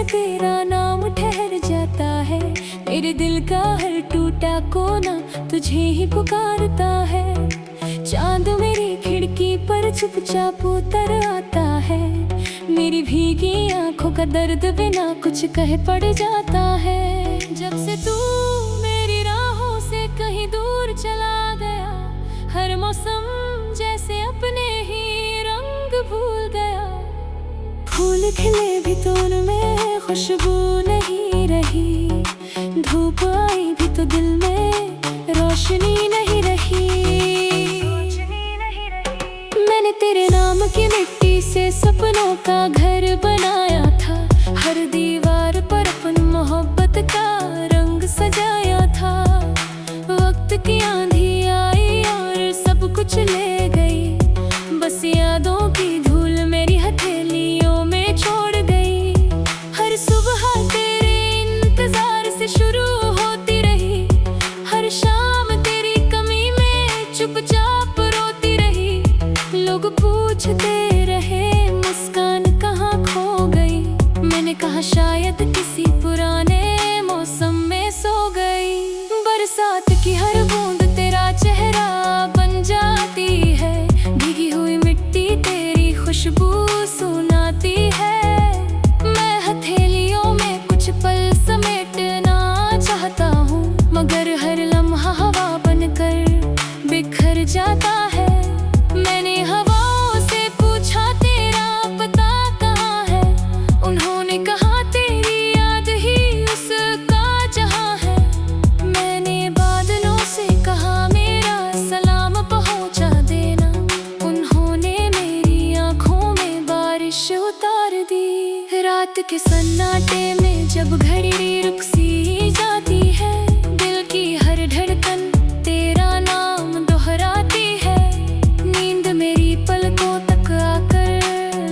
तेरा नाम ठहर जाता है। मेरे दिल का हर टूटा कोना तुझे ही पुकारता है। चांद मेरी खिड़की पर चुपचाप उतर आता है। मेरी भीगी आंखों का दर्द बिना कुछ कहे पड़ जाता है। जब से तू मेरी राहों से कहीं दूर चला गया, हर मौसम जैसे अपने ही रंग भूल गया। फूल खिले भी तो उनमें खुशबू नहीं रही, धूप आई भी तो दिल में रोशनी नहीं रही। मैंने तेरे नाम की मिट्टी से सपनों का घर बनाया था। हर दीवार पर अपन मोहब्बत का रंग सजाया था। वक्त की आंधी आई और सब कुछ ले गई, बस यादों की धूल मेरी हथेलियों में छोड़ गई। हर सुबह तेरे इंतजार से शुरू होती रही, हर शाम तेरी कमी में चुपचाप रोती रही। लोग पूछते रहे मुस्कान कहाँ खो गई, मैंने कहा शायद किसी पुराने मौसम में सो गई। बरसात की हर बूंद तेरा चेहरा बन जाती है, भीगी हुई मिट्टी तेरी खुशबू सुनाती है। मैं हथेलियों में कुछ पल समेटना चाहता हूँ, मगर हर लम्हा हवा बनकर बिखर जाता है। मैंने हवाओं से पूछा तेरा पता कहाँ है, उन्होंने कहा तेरी याद ही उसका जहाँ है। मैंने बादलों से कहा मेरा सलाम पहुँचा देना, उन्होंने मेरी आँखों में बारिश उतार दी। रात के सन्नाटे में जब घड़ी रुक सी जाती है, दिल की हर धड़कन तेरा नाम दोहराती है। नींद मेरी पलकों तक आकर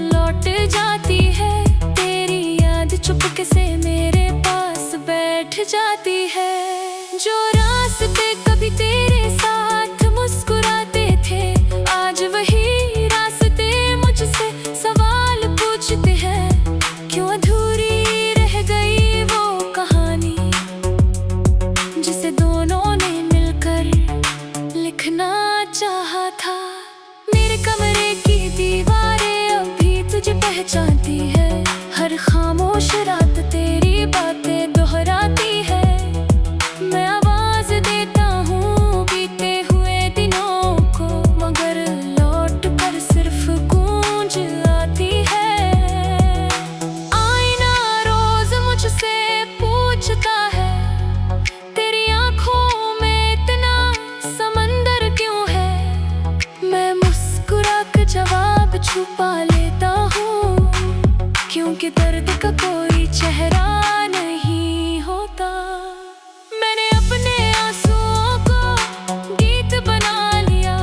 लौट जाती है, तेरी याद चुपके से मेरे पास बैठ जाती है। जो रास्ते कभी तेरे साथ मुस्कुराते थे, आज वही रास्ते मुझसे सवाल पूछते हैं। क्यों अधूरी रह गई वो कहानी जिसे दोनों ने मिलकर लिखना चाहा था। मेरे कमरे की दीवारें अब भी तुझे पहचानती है, हर खामोश रात तेरी बातें दोहराती है। मैं आवाज देता हूँ बीते हुए दिनों को, मगर लौट कर सिर्फ गूंज आती है। आईना रोज मुझसे पूछता है, तेरी आंखों में इतना समंदर क्यों है। मैं मुस्कुरा कर जवाब छुपा लेता हूँ, क्योंकि दर्द का कोई चेहरा नहीं होता। मैंने अपने आंसुओं को गीत बना लिया,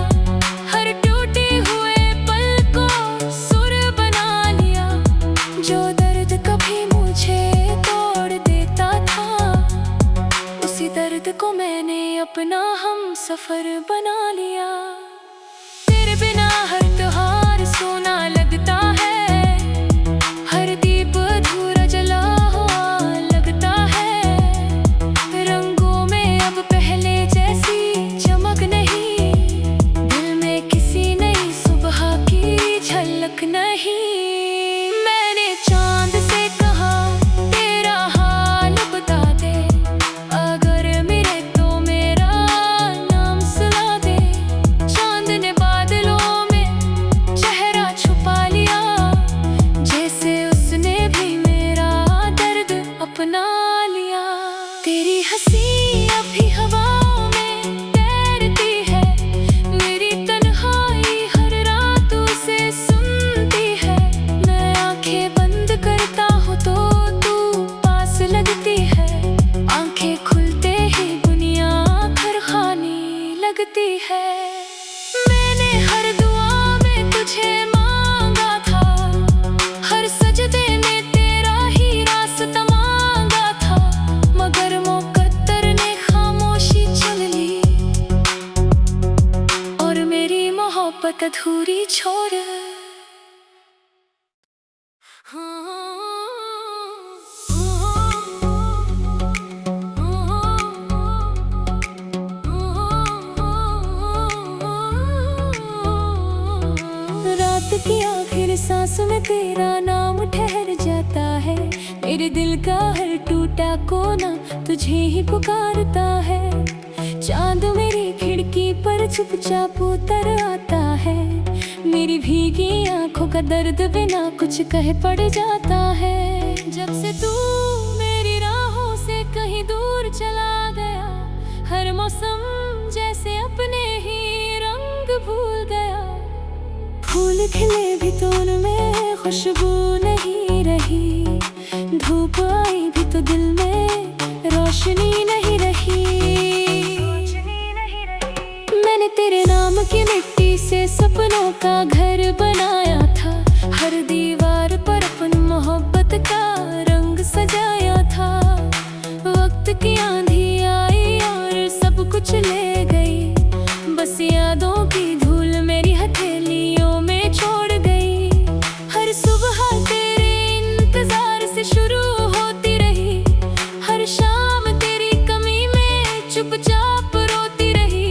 हर टूटे हुए पल को सुर बना लिया। जो दर्द कभी मुझे तोड़ देता था, उसी दर्द को मैंने अपना हम सफर बना लिया। तेरे बिना हर त्योहार सोना लगता है, हर दीप अधूरा जला हुआ लगता है। रंगों में अब पहले जैसी चमक नहीं, दिल में किसी नई सुबह की झलक नहीं। मैंने चांद से कहा तेरा हाल बता दे, अगर मिले तो मेरा नाम सुना दे। चांद ने बादलों में चेहरा छुपा लिया, जैसे उसने भी मेरा दर्द अपना लिया। तेरी हंसी अभी हवाओं में तैरती है, मेरी तन्हाई हर रात उसे सुनती है। मैं आंखें बंद करता हूँ तो तू पास लगती है, आंखें खुलते ही दुनिया आखिर खाने लगती है। मैंने हर दुआ में तुझे मांगा था, हर सजदे में तेरा ही रास्ता मांगा था, मगर मुकद्दर ने खामोशी चुन ली और मेरी मोहब्बत अधूरी छोड़। मेरे दिल का हर टूटा कोना तुझे ही पुकारता है। चांद मेरी खिड़की पर चुपचाप उतर आता है। मेरी भीगी आंखों का दर्द बिना कुछ कहे पड़ जाता है। जब से तू मेरी राहों से कहीं दूर चला गया, हर मौसम जैसे अपने ही रंग भूल गया। फूल खिले भी तो उनमें खुशबू नहीं रही, धूप आई भी तो दिल में रोशनी नहीं रही। मैंने तेरे नाम की मिट्टी से सपनों का घर बनाया था, हर दीवार पर अपन मोहब्बत का रंग सजाया था। वक्त की आंधी आई और सब कुछ ले गई, बस यादों की धूल मेरी हथेलियों में छोड़ गई। हर सुबह तेरे इंतजार से शुरू होती रही, हर शाम तेरी कमी में चुपचाप रोती रही।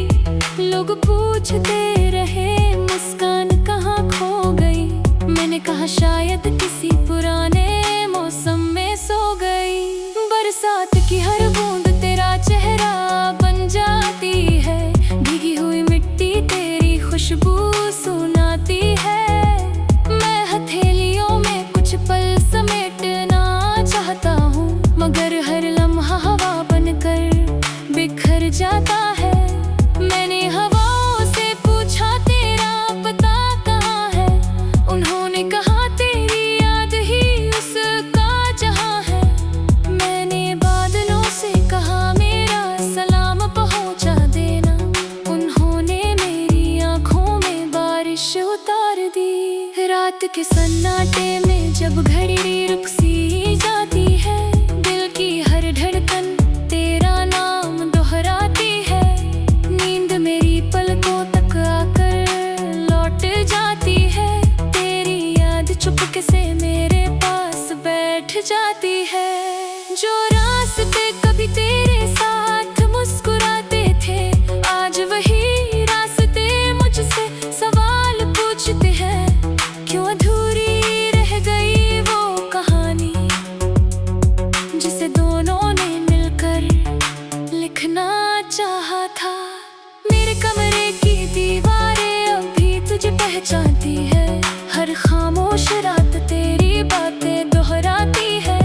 लोग पूछते रहे मुस्कान कहाँ खो गई, मैंने कहा शायद किसी पुराने मौसम में सो गई। बरसात की हर बूंद तेरा चेहरा बन जाती है, भीगी हुई मिट्टी तेरी खुशबू सुनाती है। मैं हथेलियों में कुछ पल समेटना चाहता हूँ, मगर हर लम्हा हवा बनकर बिखर जाता है। मैंने हवाओं से पूछा तेरा पता कहाँ है, उन्होंने कहा तेरी याद ही उसका जहां है। मैंने बादलों से कहा मेरा सलाम पहुंचा देना, उन्होंने मेरी आंखों में बारिश उतार दी। रात के सन्नाटे में जब घड़ी रुक सी जाती है, दिल की हर धड़कन तेरा नाम दोहराती है। नींद मेरी पलकों तक आकर लौट जाती है, तेरी याद चुपके से मेरे पास बैठ जाती है। जो रास्ते कभी तेरे साथ मुस्कुराते थे, आज वही रास्ते मुझसे सवाल पूछते हैं। क्यों अधूरी रह गई वो कहानी जिसे दोनों ने मिलकर लिखना चाहा था। मेरे कमरे की दीवारें अब भी तुझे पहचानती है, हर खामोश रात तेरी बातें दोहराती है।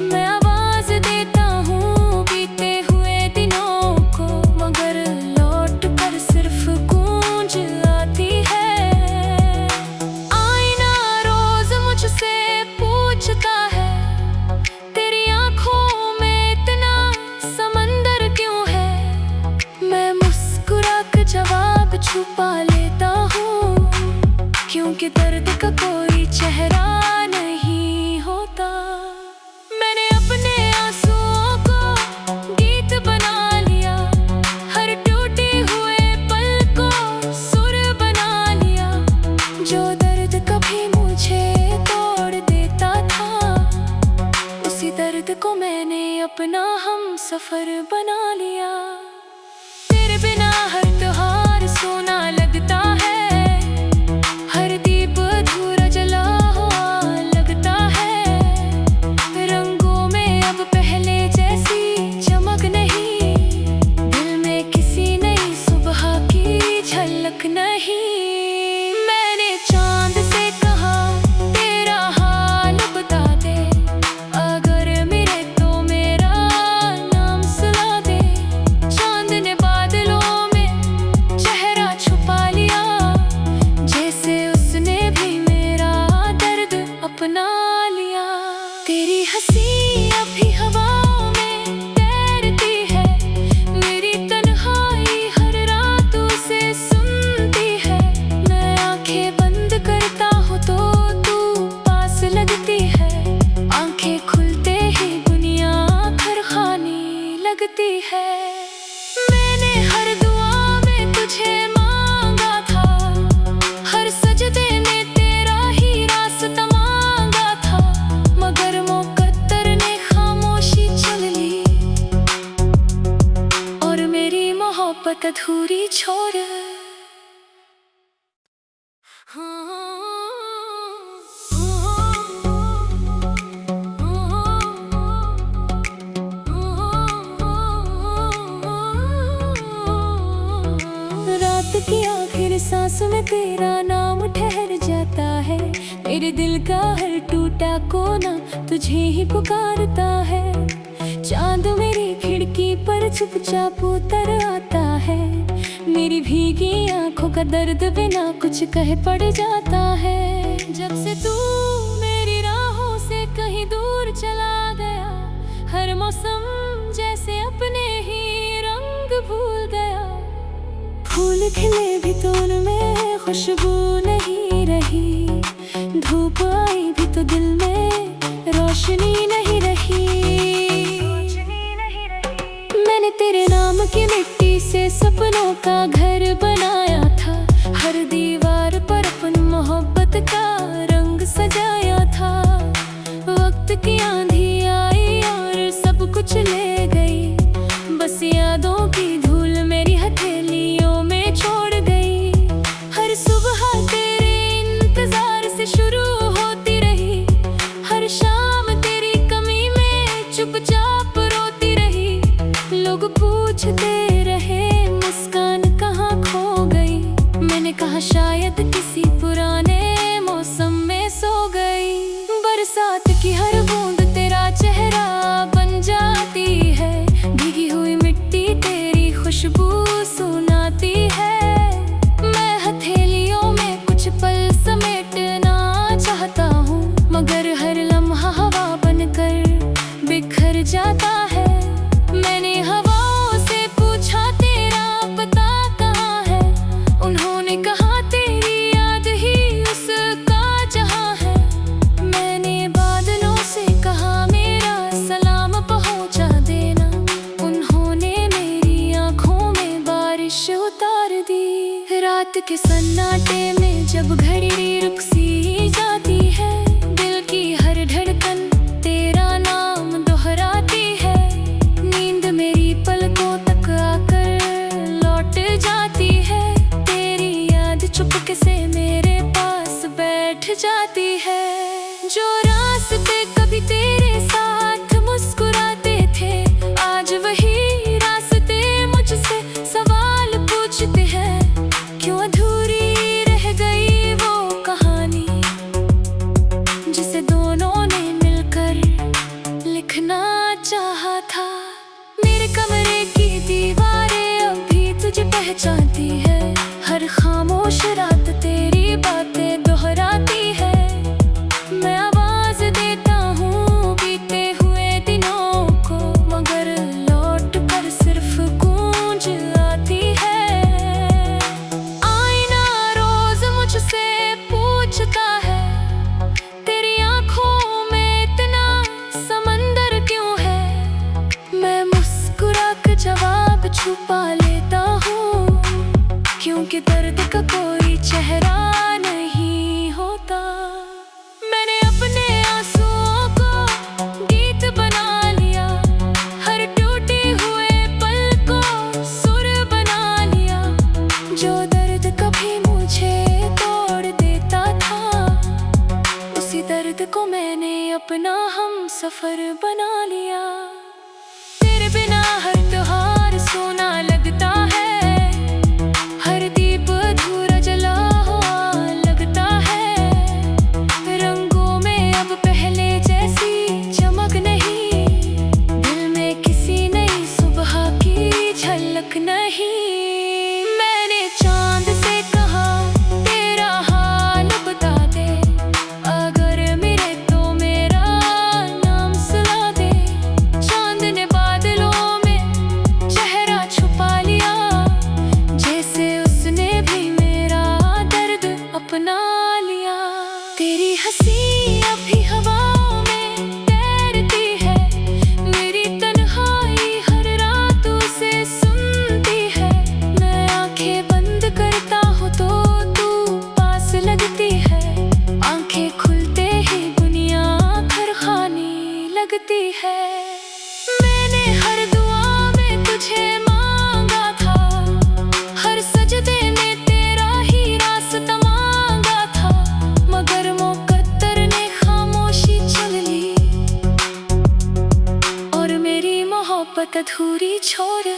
मैं आवाज देता हूँ बीते हुए दिनों को, मगर लौट कर सिर्फ गूंज आती है। आईना रोज मुझसे पूछता है, तेरी आंखों में इतना समंदर क्यों है। मैं मुस्कुरा कर जवाब छुपा लेता हूँ, क्योंकि दर्द का कोई चेहरा नहीं होता। मैंने अपने आंसुओं को गीत बना लिया, हर टूटे हुए पल को सुर बना लिया। जो दर्द कभी मुझे तोड़ देता था, उसी दर्द को मैंने अपना हम सफर बना लिया। तेरे बिना हर त्योहार सोना लगता है, हर दीप अधूरा जला हुआ लगता है। रंगों में अब पहले जैसी चमक नहीं, दिल में किसी नई सुबह की झलक नहीं। मैंने चांद से कहा तेरा हाल बता दे, अगर मिले तो मेरा नाम सुना दे। चांद ने बादलों में चेहरा छुपा लिया, जैसे उसने भी मेरा दर्द अपना लिया। तेरी हंसी अभी हवाओं में तैरती है, मेरी तन्हाई हर रात उसे सुनती है। मैं आंखें बंद करता हूँ तो तू पास लगती है, आंखें खुलते ही दुनिया आखिर खाने लगती है। मैंने हर दुआ में तुझे मांगा था, हर सजदे में तेरा ही रास्ता मांगा था, मगर मुकद्दर ने खामोशी चुन ली और मेरी मोहब्बत अधूरी छोड़। हाँ, में तेरा नाम ठहर जाता है। मेरे दिल का हर टूटा कोना तुझे ही पुकारता है। चांद मेरी खिड़की पर चुपचाप उतर आता है। मेरी भीगी आंखों का दर्द बिना कुछ कहे पड़ जाता है। जब से तू मेरी राहों से कहीं दूर चला गया, हर मौसम जैसे अपने ही रंग भूल गया। फूल खिले भी तो उनमें खुशबू नहीं रही, धूप आई भी तो दिल में रोशनी नहीं रही। मैंने तेरे नाम की मिट्टी से सपनों का घर बनाया था। हर दीवार पर अपन मोहब्बत का रंग सजाया था। वक्त की आंधी आई और सब कुछ ले गई, बस यादों की धूल मेरी हथेलियों में छोड़ गई। हर सुबह तेरे इंतजार से शुरू होती रही, हर शाम तेरी कमी में चुपचाप रोती रही। लोग पूछते रहे मुस्कान कहाँ खो गई, मैंने कहा शायद किसी पुराने मौसम में सो गई। बरसात की हर बूंद तेरा चेहरा बन जाती है, भीगी हुई मिट्टी तेरी खुशबू सुनाती है। मैं हथेलियों में कुछ पल समेटना चाहता हूँ, मगर हर लम्हा हवा बनकर बिखर जाता है। मैंने हवाओं से पूछा तेरा पता कहाँ है, उन्होंने कहा तेरी याद ही उसका जहाँ है। मैंने बादलों से कहा मेरा सलाम पहुँचा देना, उन्होंने मेरी आँखों में बारिश उतार दी। रात के सन्नाटे में जब घड़ी रुक सी जाती है, दिल की हर धड़कन तेरा नाम दोहराती है। नींद मेरी पलकों तक आकर लौट जाती है, तेरी याद चुपके से मेरे पास बैठ जाती है। जो रास्ते कभी तेरे साथ मुस्कुराते थे, आज वही रास्ते मुझसे सवाल पूछते हैं। क्यों अधूरी रह गई वो कहानी जिसे दोनों ने मिलकर लिखना चाहा था। मेरे कमरे की दीवारें अब भी तुझे पहचानती है, हर खामोश रात तेरी बातें दोहराती है। मैं आवाज देता हूँ बीते हुए दिनों को, मगर लौट कर सिर्फ गूंज आती है। आईना रोज मुझसे पूछता है, तेरी आंखों में इतना समंदर क्यों है। मैं मुस्कुरा कर जवाब छुपा लेता हूँ, क्योंकि दर्द का कोई चेहरा नहीं होता। मैंने अपने आंसुओं को गीत बना लिया, हर टूटे हुए पल को सुर बना लिया। जो दर्द कभी मुझे तोड़ देता था, उसी दर्द को मैंने अपना हम सफर बना लिया। तेरे बिना हर त्योहार सोना लगता है, हर दीप अधूरा जला हुआ लगता है। रंगों में अब पहले जैसी चमक नहीं, दिल में किसी नई सुबह की झलक नहीं। मैंने चांद से कहा तेरा हाल बता दे, अगर मिले तो मेरा नाम सुना दे। चांद ने बादलों में चेहरा छुपा लिया, जैसे उसने भी मेरा दर्द अपना लिया। तेरी हंसी अभी हवाओं में तैरती है, मेरी तन्हाई हर रात उसे सुनती है। मैं आंखें बंद करता हूँ तो तू पास लगती है, आंखें खुलते ही दुनिया खरखानी लगती है। मैंने हर दुआ में तुझे मांगा था, हर सजदे में तेरा ही रास्ता मांगा था, मगर मुकद्दर ने खामोशी चुन ली और मेरी मोहब्बत अधूरी छोड़।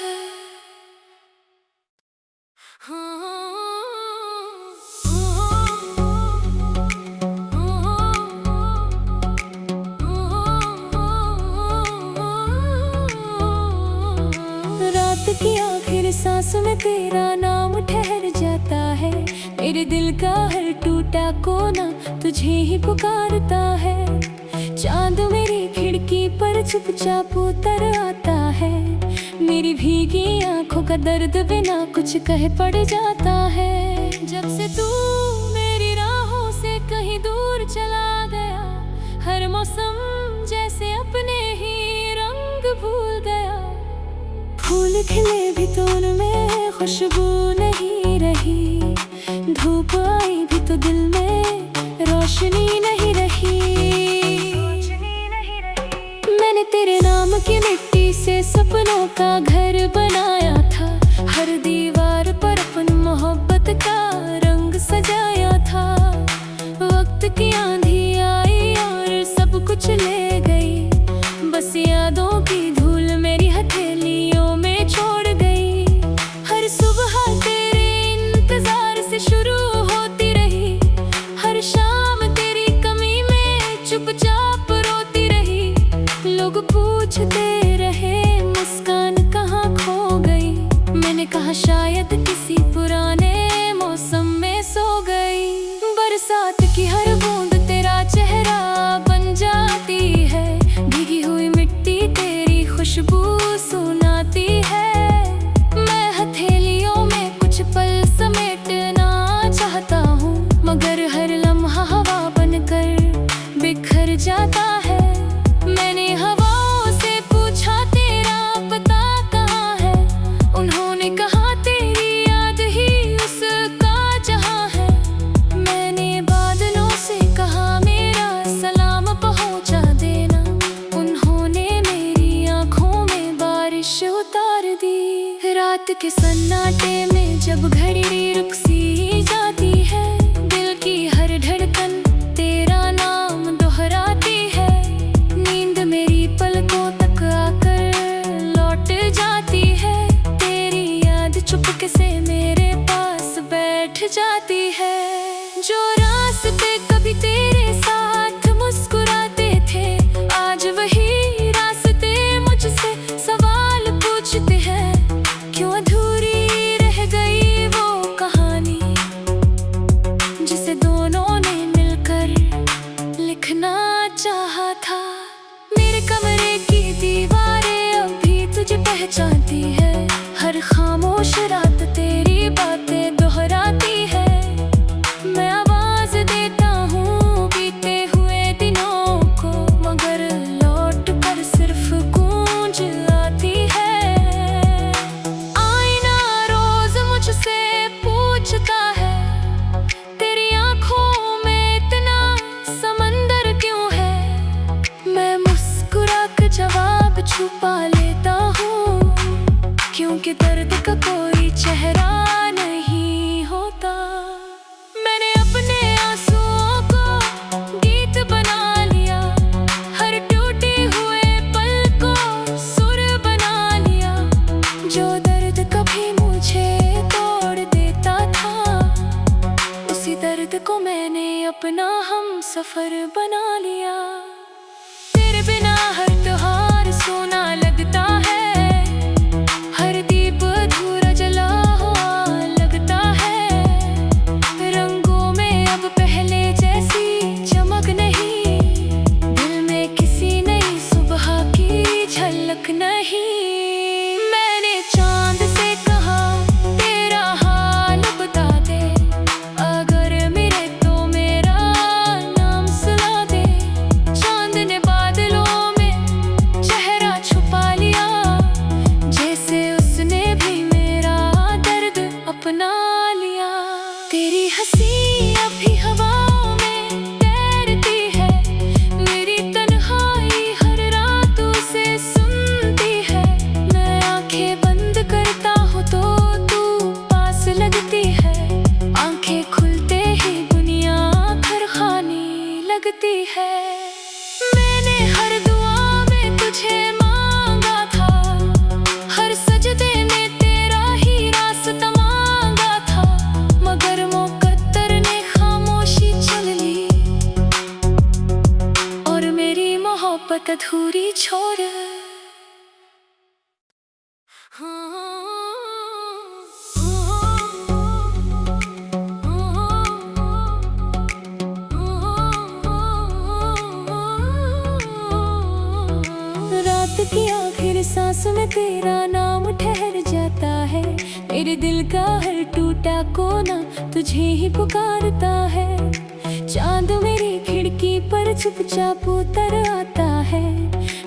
हाँ सांस में तेरा नाम ठहर जाता है। मेरे दिल का हर टूटा कोना तुझे ही पुकारता है। चांद मेरी खिड़की पर चुपचाप उतर आता है। मेरी भीगी आंखों का दर्द बिना कुछ कहे पड़ जाता है। जब से तू मेरी राहों से कहीं दूर चला गया, हर मौसम जैसे अपने ही रंग भूल गया। फूल खिले भी तो उनमें खुशबू नहीं रही, धूप आई भी तो दिल में रोशनी नहीं रही। मैंने तेरे नाम की मिट्टी से सपनों का घर बनाया था। हर दीवार पर अपन मोहब्बत का रंग सजाया था। वक्त की आंधी आई और सब कुछ ले गई, बस यादों की धूल मेरी हथेलियों में छोड़ गई। हर सुबह तेरे इंतजार से शुरू होती रही, हर शाम तेरी कमी में चुपचाप रोती रही। लोग पूछते रहे मुस्कान कहाँ खो गई, मैंने कहा शायद किसी पुराने मौसम में सो गई। बरसात की हर बूंद तेरा चेहरा बन जाती है, भीगी हुई मिट्टी तेरी खुशबू सुनाती है। मैं हथेलियों में कुछ पल समेटना चाहता हूँ, मगर हर लम्हा हवा बनकर बिखर जाता है। मैंने हवाओं से पूछा तेरा पता कहाँ है, उन्होंने कहा तेरी याद ही उसका जहाँ है। मैंने बादलों से कहा मेरा सलाम पहुँचा देना, उन्होंने मेरी आँखों में बारिश उतार दी। रात के सन्नाटे में जब घड़ी रुक सी जाती है, दिल की हर धड़कन तेरा नाम दोहराती है। नींद मेरी पलकों तक आकर लौट जाती है, तेरी याद चुपके से मेरे पास बैठ जाती है। जो रास्ते कभी तेरे साथ मुस्कुराते थे, आज वही रास्ते मुझसे सवाल पूछते हैं। क्यों अधूरी रह गई वो कहानी जिसे दोनों ने मिलकर लिखना चाहा था। मेरे कमरे की दीवारें अब भी तुझे पहचानती है, हर खामोश रात तेरी बातें दोहराती है। मैं आवाज देता हूँ बीते हुए दिनों को, मगर लौट कर सिर्फ गूंज आती है। आईना रोज मुझसे पूछता है, तेरी आंखों में इतना समंदर क्यों है। मैं मुस्कुरा कर जवाब छुपा लेता हूँ, क्योंकि दर्द का कोई चेहरा नहीं होता। मैंने अपने आंसुओं को गीत बना लिया, हर टूटे हुए पल को सुर बना लिया। जो दर्द कभी मुझे तोड़ देता था, उसी दर्द को मैंने अपना हम सफर बना लिया। तेरे बिना हर त्योहार सोना लगता है, हर दीप अधूरा जला हुआ लगता है। रंगों में अब पहले जैसी चमक नहीं, दिल में किसी नई सुबह की झलक नहीं। मैंने चांद से कहा तेरा हाल बता दे, अगर मिले तो मेरा नाम सुना दे। चांद ने बादलों में चेहरा छुपा लिया, जैसे उसने भी मेरा दर्द अपना लिया। तेरी हंसी अभी हवाओं में तैरती है, मेरी तन्हाई हर रात उसे सुनती है। मैं आंखें बंद करता हूँ तो तू पास लगती है, आंखें खुलते ही दुनिया घर खाने लगती है। मैंने हर दुआ में तुझे मांगा था, हर सजदे में तेरा ही रास्ता मांगा था, मगर मुकद्दर ने खामोशी चल ली और मेरी मोहब्बत अधूरी छोड़। हाँ। की आखिर सांस में तेरा नाम ठहर जाता है। मेरे दिल का हर टूटा कोना तुझे ही पुकारता है। चांद मेरी खिड़की पर चुपचाप उतर आता है।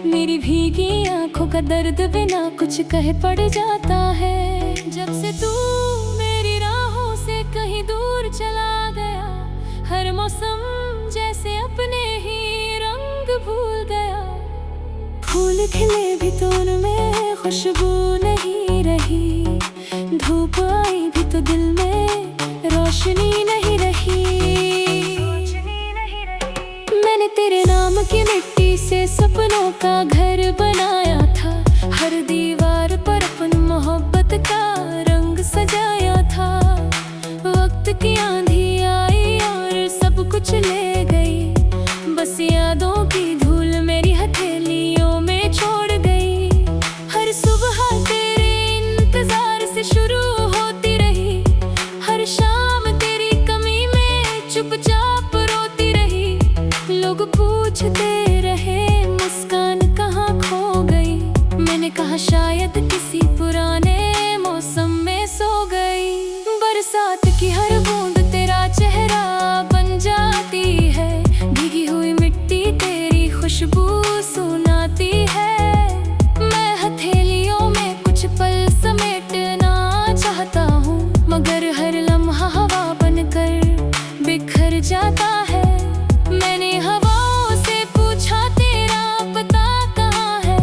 मेरी भीगी आंखों का दर्द बिना कुछ कहे पड़ जाता है। जब से तू मेरी राहों से कहीं दूर चला गया, हर मौसम जैसे अपने ही रंग भूल गया। फूल खिले भी तो उनमें खुशबू नहीं रही, धूप आई भी तो दिल में रोशनी नहीं रही। मैंने तेरे नाम की मिट्टी से सपनों का घर बनाया था। हर दीवार पर अपन मोहब्बत का रंग सजाया था। वक्त की आंधी आई और सब कुछ ले गई, बस यादों की धूल मेरी हथेलियों में छोड़ गई। हर सुबह तेरे इंतजार से शुरू होती रही, हर शाम तेरी कमी में चुपचाप रोती रही। लोग पूछते रहे मुस्कान कहाँ खो गई, मैंने कहा शायद किसी पुराने मौसम में सो गई। बरसात की हर बूंद तेरा चेहरा बन जाती है, भीगी हुई मिट्टी तेरी खुशबू सुनाती है। मैं हथेलियों में कुछ पल समेटना चाहता हूँ, मगर हर लम्हा हवा बनकर बिखर जाता है। मैंने हवाओं से पूछा तेरा पता कहाँ है,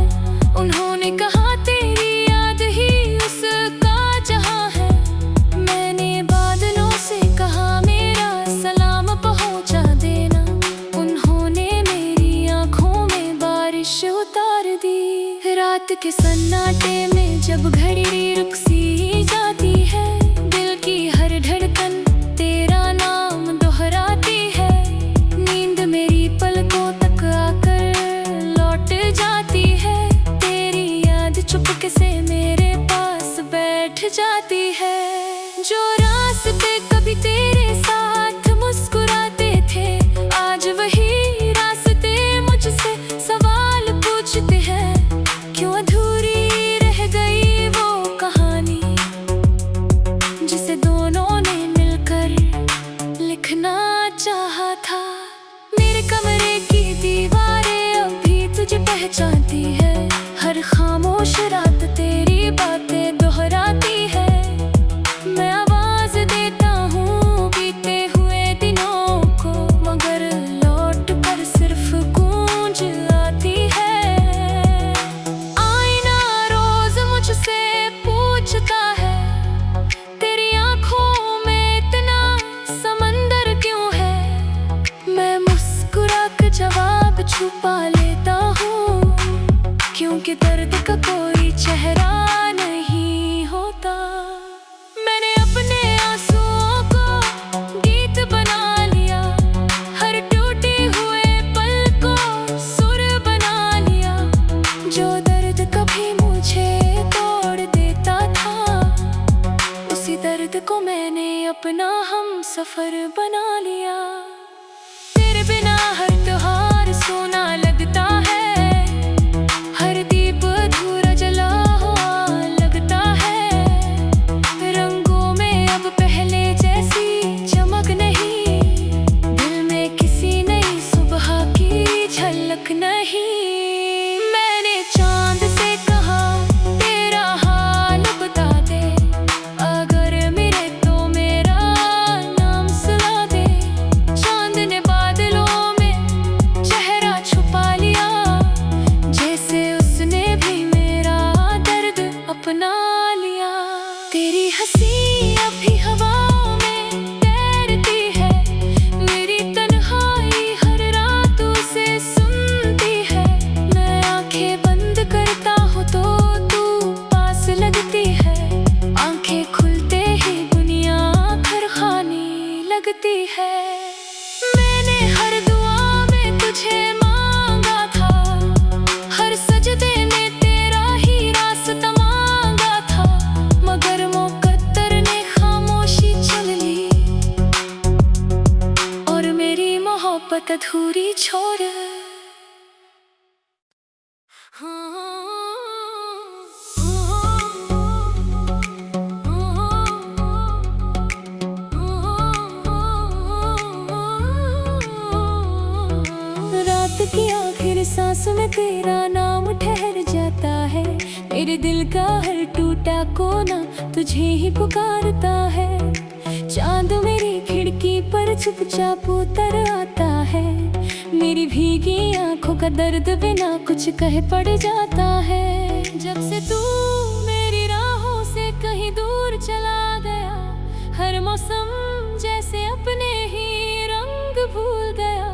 उन्होंने कहा तेरी याद ही उसका जहाँ है। मैंने बादलों से कहा मेरा सलाम पहुँचा देना, उन्होंने मेरी आँखों में बारिश उतार दी। रात के सन्नाटे में जब घड़ी रुक सी जाती है, दिल की हर धड़कन तेरा नाम दोहराती है। नींद मेरी पलकों तक आकर लौट जाती है, तेरी याद चुपके से मेरे पास बैठ जाती है। जो रास्ते कभी तेरे साथ मुस्कुराते थे, आज वही रास्ते मुझसे सवाल पूछते हैं। क्यों अधूरी रह गई वो कहानी जिसे दोनों ने मिलकर लिखना चाहा था। मेरे कमरे की दीवारें अभी तुझे पहचानती है, हर खामोश रात तेरी बातें दोहराती है। मैं आवाज देता हूँ बीते हुए दिनों को, मगर लौट कर सिर्फ गूंज आती है। आईना रोज मुझसे पूछता है, तेरी आंखों में इतना समंदर क्यों है। मैं मुस्कुरा कर जवाब छुपा लेता हूँ, क्योंकि दर्द का कोई चेहरा नहीं होता। मैंने अपने आंसुओं को गीत बना लिया, हर टूटे हुए पल को सुर बना लिया। जो दर्द कभी मुझे तोड़ देता था, उसी दर्द को मैंने अपना हम सफर बना लिया। तेरे बिना हर त्योहार सोना लगता है, हर दीप अधूरा जला हुआ लगता है। रंगों में अब पहले जैसी चमक नहीं, दिल में किसी नई सुबह की झलक नहीं। मैंने चांद से कहा तेरा हाल बता दे, अगर मिले तो मेरा नाम सुना दे। चांद ने बादलों में चेहरा छुपा लिया, जैसे उसने भी मेरा दर्द अपना लिया। तेरी हंसी अभी हवाओं में तैरती है, मेरी तन्हाई हर रात उसे सुनती है। मैं आंखें बंद करता हूँ तो तू पास लगती है, आंखें खुलते ही दुनिया फिर खाने लगती है। मैंने हर दुआ में तुझे मांगा था, हर सजदे में तेरा ही रास्ता मांगा था, मगर मुकद्दर ने खामोशी चल ली और मेरी मोहब्बत अधूरी छोड़। हाँ। कोना तुझे ही पुकारता है। चांद मेरी खिड़की पर चुपचाप उतर आता है। मेरी भीगी आंखों का दर्द बिना कुछ कहे पड़ जाता है। जब से तू मेरी राहों से कहीं दूर चला गया, हर मौसम जैसे अपने ही रंग भूल गया।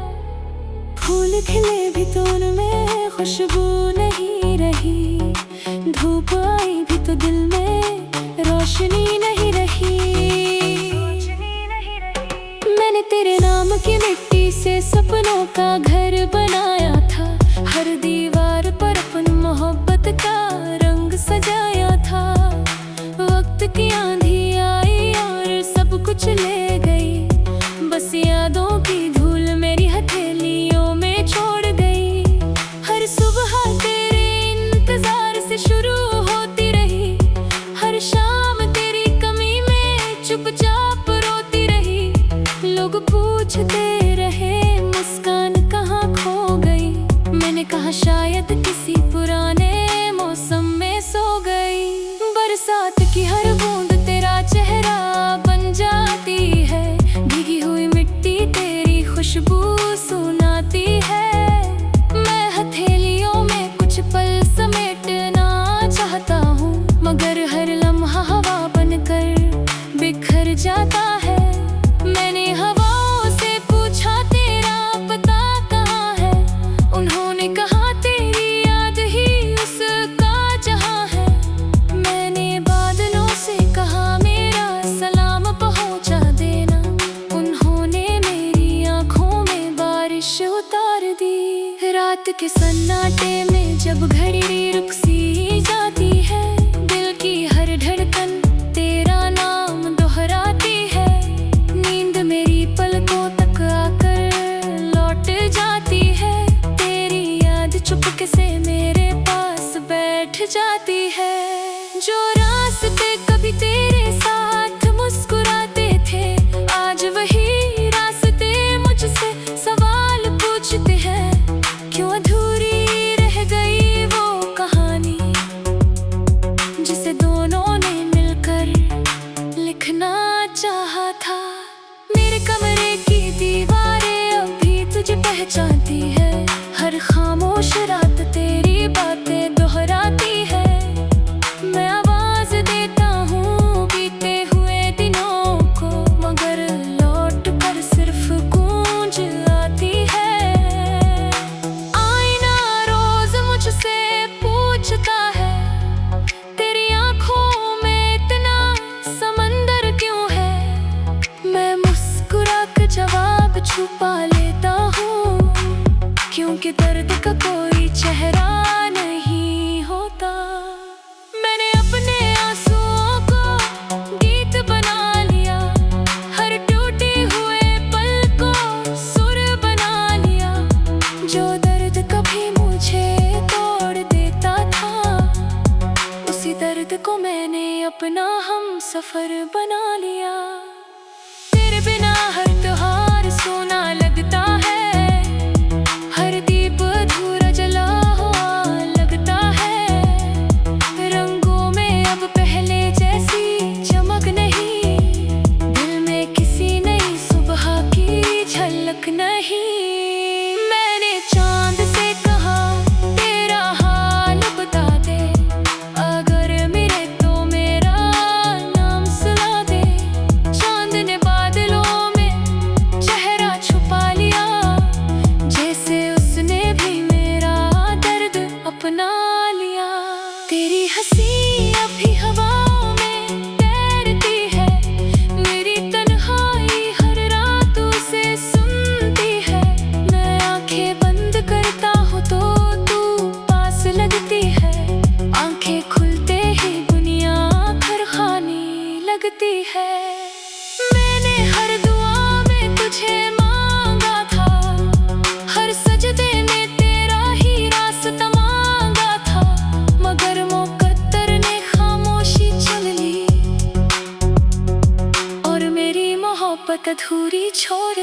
फूल खिले भी तो उनमें खुशबू नहीं रही, धूप आई भी तो दिल में रोशनी नहीं रही। मैंने तेरे नाम की मिट्टी से सपनों का घर बनाया था। हर दीवार पर अपन मोहब्बत का रंग सजाया था। वक्त की आंधी आई और सब कुछ ले गई, बस यादों की धूल मेरी हथेलियों में छोड़ गई। हर सुबह तेरे इंतजार से शुरू होती रही, हर शाम तेरी कमी में चुपचाप रोती रही। लोग पूछते रहे मुस्कान कहाँ खो गई, मैंने कहा शायद किसी पुराने मौसम में सो गई। बरसात की हर बूंद तेरा चेहरा बन जाती है, भीगी हुई मिट्टी तेरी खुशबू सुनाती है। मैं हथेलियों में कुछ पल समेटना चाहता हूँ, मगर हर लम्हा हवा बनकर बिखर जाता है। मैंने हवाओं से पूछा तेरा पता कहाँ है, उन्होंने कहा तेरी याद ही उसका जहाँ है। मैंने बादलों से कहा मेरा सलाम पहुँचा देना, उन्होंने मेरी आँखों में बारिश उतार दी। रात के सन्नाटे में जब घड़ी रुक सी जाती है, दिल की हर धड़कन तेरा नाम दोहराती है। नींद मेरी पलकों तक आकर लौट जाती है, तेरी याद चुपके से मेरे पास बैठ जाती है। जो रास्ते कभी तेरे साथ मुस्कुराते थे, आज वही रास्ते मुझसे सवाल पूछते हैं। क्यों अधूरी रह गई वो कहानी जिसे दोनों ने मिलकर लिखना चाहा था। मेरे कमरे की दीवारें अभी तुझे पहचानती है, हर खामोश रात तेरी बातें दोहराती है। मैं आवाज देता हूँ बीते हुए दिनों को, मगर लौट कर सिर्फ गूंज आती है। आईना रोज मुझसे पूछता है, तेरी आंखों में इतना समंदर क्यों है। मैं मुस्कुरा कर जवाब छुपा लेता हूँ, क्योंकि दर्द का कोई चेहरा नहीं होता। मैंने अपने आंसुओं को गीत बना लिया, हर टूटे हुए पल को सुर बना लिया। जो दर्द कभी मुझे तोड़ देता था, उसी दर्द को मैंने अपना हमसफर बना लिया। तेरे बिना हर त्योहार सोना लगता है, हर दीप अधूरा जला हुआ लगता है। रंगों में अब पहले जैसी चमक नहीं, दिल में किसी नई सुबह की झलक नहीं। मैंने चांद से कहा तेरा हाल बता दे, अगर मिले तो मेरा नाम सुना दे। चांद ने बादलों में चेहरा छुपा लिया, जैसे उसने भी मेरा दर्द अपना लिया। तेरी हंसी अभी हवाओं में तैरती है, मेरी तन्हाई हर रात उसे सुनती है। मैं आंखें बंद करता हूँ तो तू पास लगती है, आंखें खुलते ही दुनिया आखिर खाने लगती है। मैंने हर दुआ में तुझे मांगा था, हर सजदे में तेरा ही रास्ता मांगा था, मगर मुकद्दर ने खामोशी चल ली और मेरी मोहब्बत अधूरी छोड़